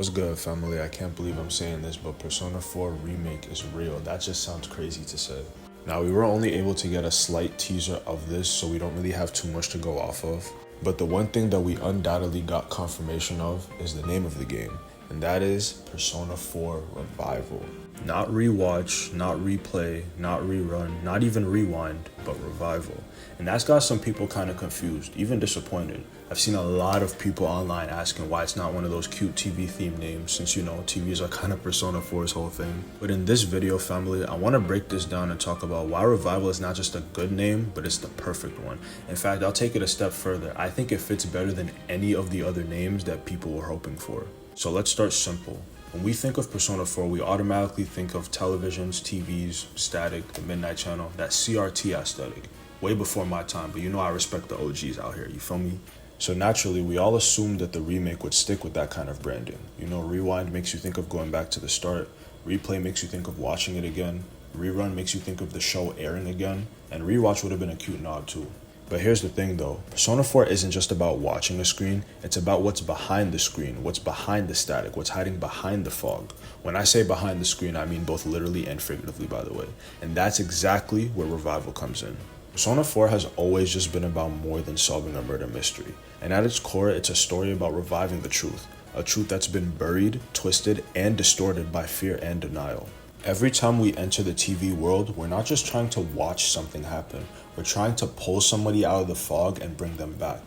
What's good, family? I can't believe I'm saying this, but Persona 4 Remake is real. That just sounds crazy to say. Now, we were only able to get a slight teaser of this, so we don't really have too much to go off of. But the one thing that we undoubtedly got confirmation of is the name of the game, and that is Persona 4 Revival. Not Rewatch, not Replay, not Rerun, not even Rewind, but Revival. And that's got some people kind of confused, even disappointed. I've seen a lot of people online asking why it's not one of those cute TV theme names, since TVs are kind of Persona 4's whole thing. But in this video, family, I want to break this down and talk about why Revival is not just a good name, but it's the perfect one. In fact, I'll take it a step further. I think it fits better than any of the other names that people were hoping for. So let's start simple. When we think of Persona 4, we automatically think of televisions, TVs, static, the Midnight Channel, that CRT aesthetic. Way before my time, but I respect the OGs out here, you feel me? So naturally, we all assumed that the remake would stick with that kind of branding. Rewind makes you think of going back to the start, Replay makes you think of watching it again, Rerun makes you think of the show airing again, and Rewatch would have been a cute nod too. But here's the thing though, Persona 4 isn't just about watching a screen, it's about what's behind the screen, what's behind the static, what's hiding behind the fog. When I say behind the screen, I mean both literally and figuratively, by the way. And that's exactly where Revival comes in. Persona 4 has always just been about more than solving a murder mystery. And at its core, it's a story about reviving the truth. A truth that's been buried, twisted, and distorted by fear and denial. Every time we enter the TV world, we're not just trying to watch something happen. We're trying to pull somebody out of the fog and bring them back.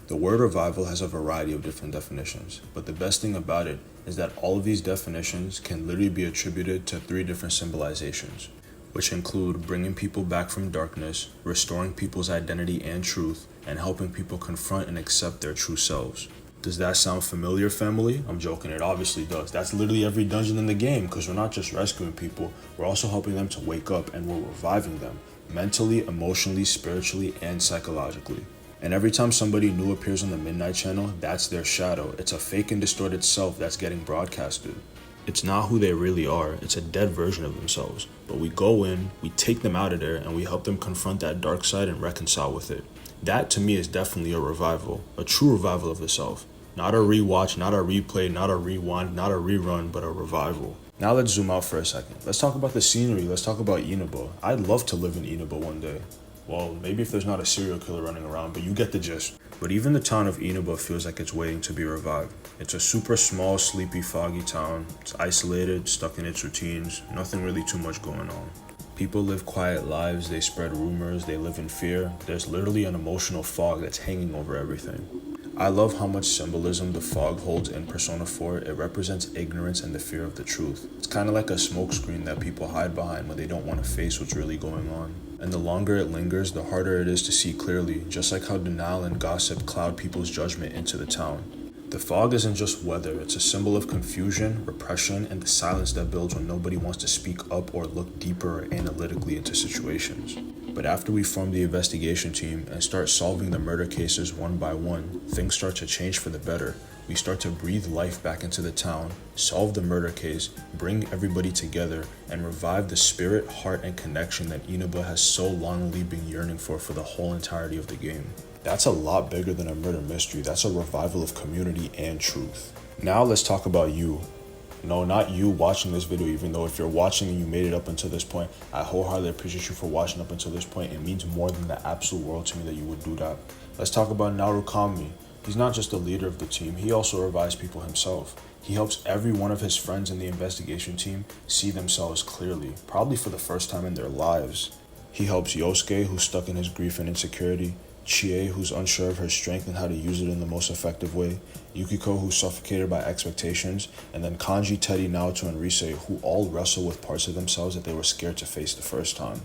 The word revival has a variety of different definitions, but the best thing about it is that all of these definitions can literally be attributed to 3 different symbolizations, which include bringing people back from darkness, restoring people's identity and truth, and helping people confront and accept their true selves. Does that sound familiar, family? I'm joking, it obviously does. That's literally every dungeon in the game, because we're not just rescuing people, we're also helping them to wake up, and we're reviving them, mentally, emotionally, spiritually, and psychologically. And every time somebody new appears on the Midnight Channel, that's their shadow. It's a fake and distorted self that's getting broadcasted. It's not who they really are, it's a dead version of themselves. But we go in, we take them out of there, and we help them confront that dark side and reconcile with it. That to me is definitely a revival, a true revival of the self. Not a rewatch, not a replay, not a rewind, not a rerun, but a revival. Now let's zoom out for a second. Let's talk about the scenery, let's talk about Enaba. I'd love to live in Enaba one day. Well, maybe if there's not a serial killer running around, but you get the gist. But even the town of Enaba feels like it's waiting to be revived. It's a super small, sleepy, foggy town. It's isolated, stuck in its routines, nothing really too much going on. People live quiet lives, they spread rumors, they live in fear. There's literally an emotional fog that's hanging over everything. I love how much symbolism the fog holds in Persona 4. It represents ignorance and the fear of the truth. It's kind of like a smokescreen that people hide behind when they don't want to face what's really going on. And the longer it lingers, the harder it is to see clearly, just like how denial and gossip cloud people's judgment into the town. The fog isn't just weather, it's a symbol of confusion, repression, and the silence that builds when nobody wants to speak up or look deeper or analytically into situations. But after we form the investigation team and start solving the murder cases one by one, things start to change for the better. We start to breathe life back into the town, solve the murder case, bring everybody together, and revive the spirit, heart, and connection that Enaba has so longingly been yearning for the whole entirety of the game. That's a lot bigger than a murder mystery. That's a revival of community and truth. Now let's talk about you. No, not you watching this video, even though if you're watching and you made it up until this point, I wholeheartedly appreciate you for watching up until this point. It means more than the absolute world to me that you would do that. Let's talk about Naruk Kami. He's not just the leader of the team, he also revives people himself. He helps every one of his friends in the investigation team see themselves clearly, probably for the first time in their lives. He helps Yosuke, who's stuck in his grief and insecurity, Chie, who's unsure of her strength and how to use it in the most effective way, Yukiko, who's suffocated by expectations, and then Kanji, Teddy, Naoto, and Rise, who all wrestle with parts of themselves that they were scared to face the first time.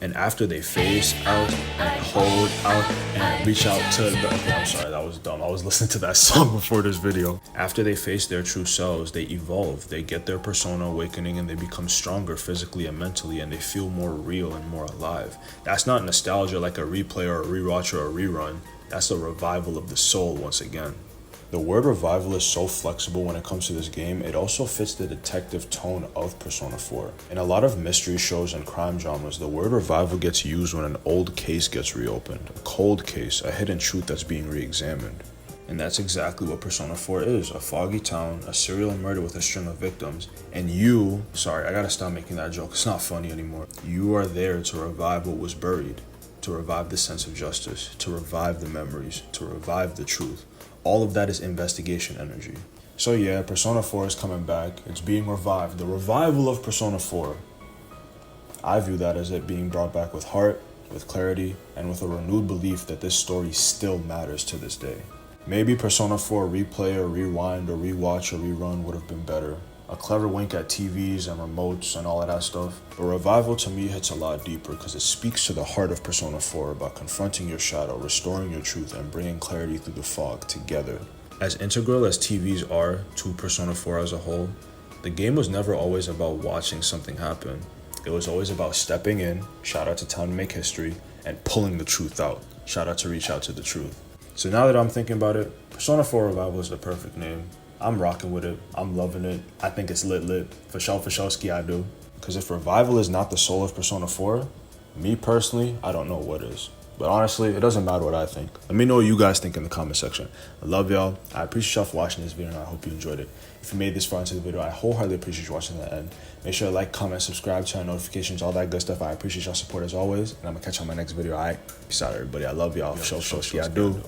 And after they phase out and hold out and reach out to the... I'm sorry, that was dumb. I was listening to that song before this video. After they face their true selves, they evolve. They get their persona awakening and they become stronger physically and mentally, and they feel more real and more alive. That's not nostalgia like a replay or a rewatch or a rerun. That's a revival of the soul once again. The word revival is so flexible when it comes to this game, it also fits the detective tone of Persona 4. In a lot of mystery shows and crime dramas, the word revival gets used when an old case gets reopened, a cold case, a hidden truth that's being re-examined. And that's exactly what Persona 4 is. A foggy town, a serial murder with a string of victims, and you, sorry, I gotta stop making that joke, it's not funny anymore. You are there to revive what was buried, to revive the sense of justice, to revive the memories, to revive the truth. All of that is investigation energy. So yeah, Persona 4 is coming back, it's being revived. The revival of Persona 4. I view that as it being brought back with heart, with clarity, and with a renewed belief that this story still matters to this day. Maybe Persona 4 replay or rewind or rewatch or rerun would have been better. A clever wink at TVs and remotes and all of that stuff. But Revival to me hits a lot deeper because it speaks to the heart of Persona 4 about confronting your shadow, restoring your truth, and bringing clarity through the fog together. As integral as TVs are to Persona 4 as a whole, the game was never always about watching something happen. It was always about stepping in, shout out to Time to Make History, and pulling the truth out. Shout out to Reach Out to the Truth. So now that I'm thinking about it, Persona 4 Revival is the perfect name. I'm rocking with it. I'm loving it. I think it's lit. For sure, ski I do. Because if Revival is not the soul of Persona 4, me personally, I don't know what is. But honestly, it doesn't matter what I think. Let me know what you guys think in the comment section. I love y'all. I appreciate y'all for watching this video, and I hope you enjoyed it. If you made this far into the video, I wholeheartedly appreciate you watching to the end. Make sure to like, comment, subscribe, turn on notifications, all that good stuff. I appreciate y'all support as always. And I'm going to catch you on my next video. All right? Peace out, everybody. I love y'all. For sure, ski I do.